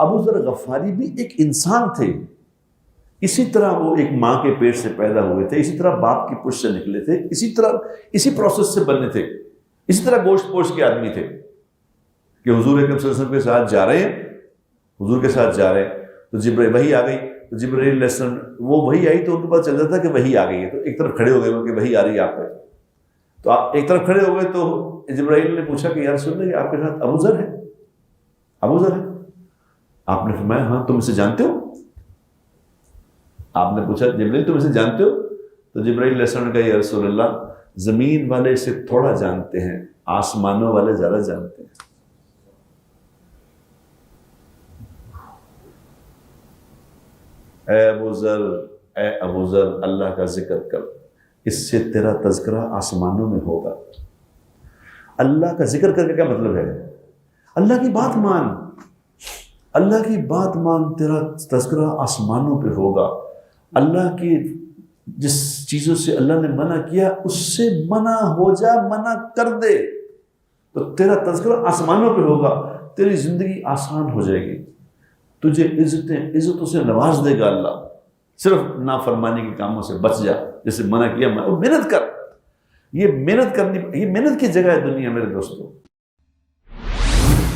ابو ذر غفاری بھی ایک انسان تھے، اسی طرح وہ ایک ماں کے پیٹ سے پیدا ہوئے تھے، اسی طرح باپ کی پشت سے نکلے تھے، اسی طرح اسی پروسیس سے بنے تھے، اسی طرح گوشت پوش کے آدمی تھے کہ حضور اکرم صلی اللہ علیہ وسلم کے ساتھ جا رہے ہیں، حضور کے ساتھ جا رہے ہیں تو جبرائیل وحی آ گئی، تو جبرائیل علیہ السلام وہ وحی آئی تو ان کو پتہ چل جاتا کہ وحی آ گئی ہے، تو ایک طرف کھڑے ہو گئے کہ وحی آ رہی ہے آپ پہ، تو آپ ایک طرف کھڑے ہو گئے تو جبرائیل نے پوچھا کہ یا رسول اللہ یہ آپ کے ساتھ ابو ذر ہے، ابو ذر ہے؟ آپ نے فرمایا ہاں تم اسے جانتے ہو؟ آپ نے پوچھا جبرائیل تم اسے جانتے ہو؟ تو جبرائیل علیہ السلام نے کہا یا رسول اللہ زمین والے اسے تھوڑا جانتے ہیں، آسمانوں والے زیادہ جانتے ہیں۔ اے ابو ذر، اے ابو ذر اللہ کا ذکر کر، اس سے تیرا تذکرہ آسمانوں میں ہوگا۔ اللہ کا ذکر کر کے کیا مطلب ہے؟ اللہ کی بات مان، اللہ کی بات مان، تیرا تذکرہ آسمانوں پہ ہوگا۔ اللہ کی جس چیزوں سے اللہ نے منع کیا اس سے منع ہو جا، منع کر دے تو تیرا تذکرہ آسمانوں پہ ہوگا، تیری زندگی آسان ہو جائے گی، تجھے عزتوں سے نواز دے گا اللہ۔ صرف نافرمانی کے کاموں سے بچ جا، جیسے منع کیا محنت کر، یہ محنت کرنی، یہ محنت کی جگہ ہے دنیا میرے دوستوں۔